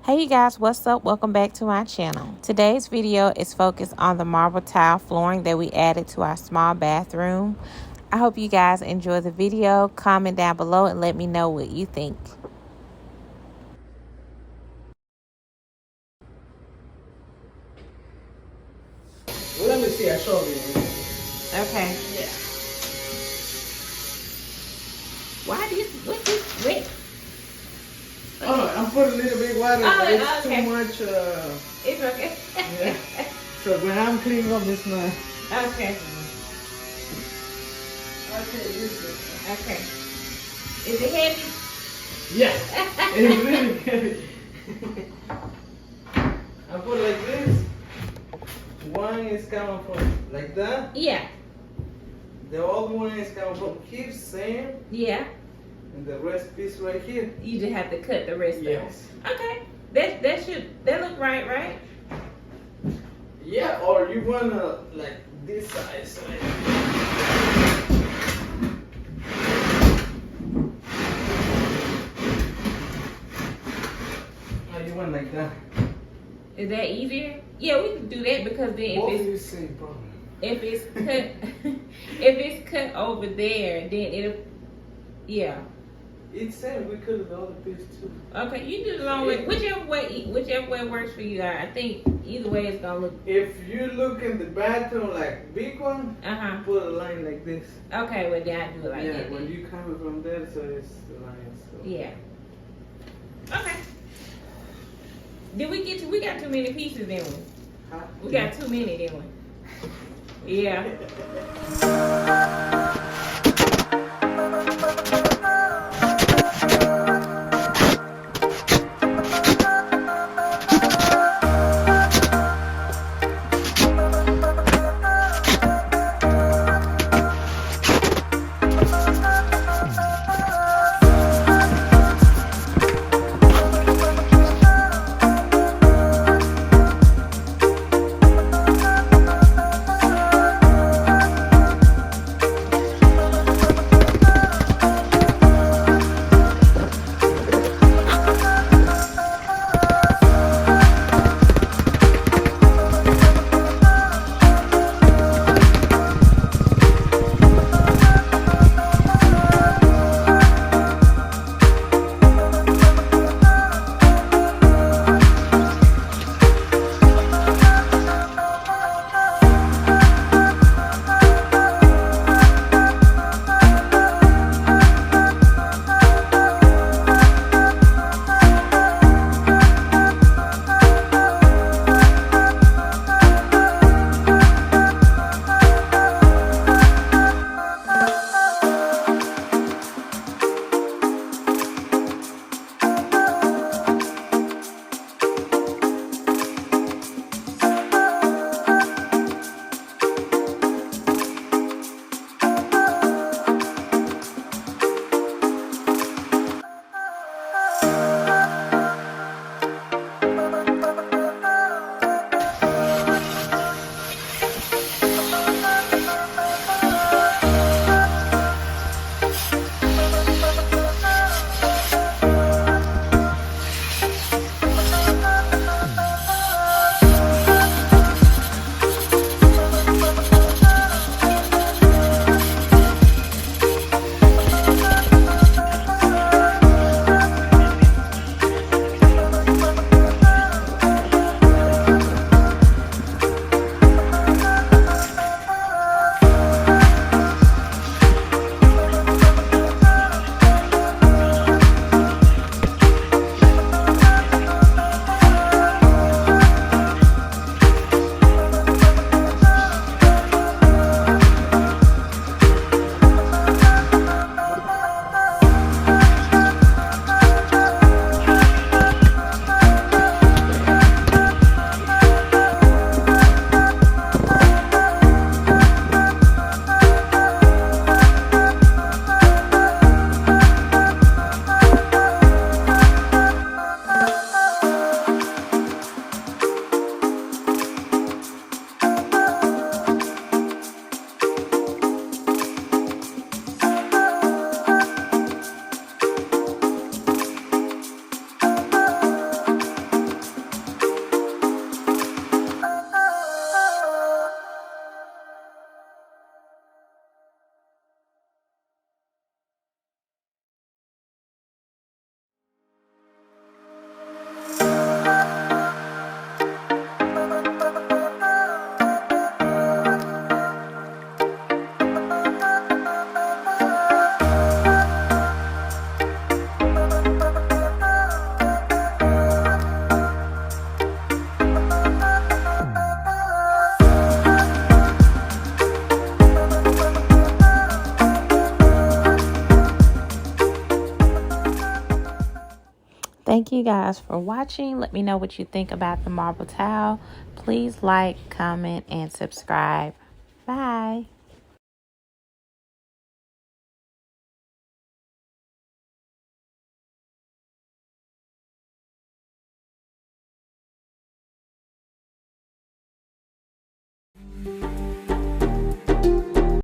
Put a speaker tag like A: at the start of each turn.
A: Hey you guys, what's up? Welcome back to my channel. Today's video is focused on the marble tile flooring that we added to our small bathroom. I hope you guys enjoy the video. Comment down below and let me know what you think.
B: Well, let me see. I show you.
A: Okay.
B: Yeah.
A: What's this wet?
B: Oh, I'm putting a little bit water.
A: Oh,
B: It's
A: okay.
B: too much.
A: It's okay.
B: Yeah. So when I'm cleaning up, it's not.
A: Okay.
B: Okay, this is.
A: Okay. Is it heavy?
B: Yeah. It's really heavy. I put like this. One is coming from like that.
A: Yeah.
B: The other one is coming from here, same.
A: Yeah.
B: And the rest piece right here.
A: You just have to cut the rest
B: Yes.
A: of it. Okay. That look right?
B: Yeah, or you wanna like this size. Or you want like that.
A: Is that easier? Yeah, we can do that because then
B: Both
A: if
B: of
A: it's
B: you same problem.
A: if it's cut if it's cut over there, then it'll yeah.
B: It's same. We cut the other piece too.
A: Okay, you do the long way. Whichever way works for you. I think either way it's gonna look.
B: If you look in the bathroom like big one, put a line like this.
A: Okay, well then I do it like
B: yeah,
A: that.
B: when you come from there, so it's the line. So.
A: Yeah. Okay. We got too many pieces, didn't we?
B: Huh?
A: We got too many, didn't we? Yeah. Thank you guys for watching. Let me know what you think about the marble tile. Please like, comment, and subscribe. Bye.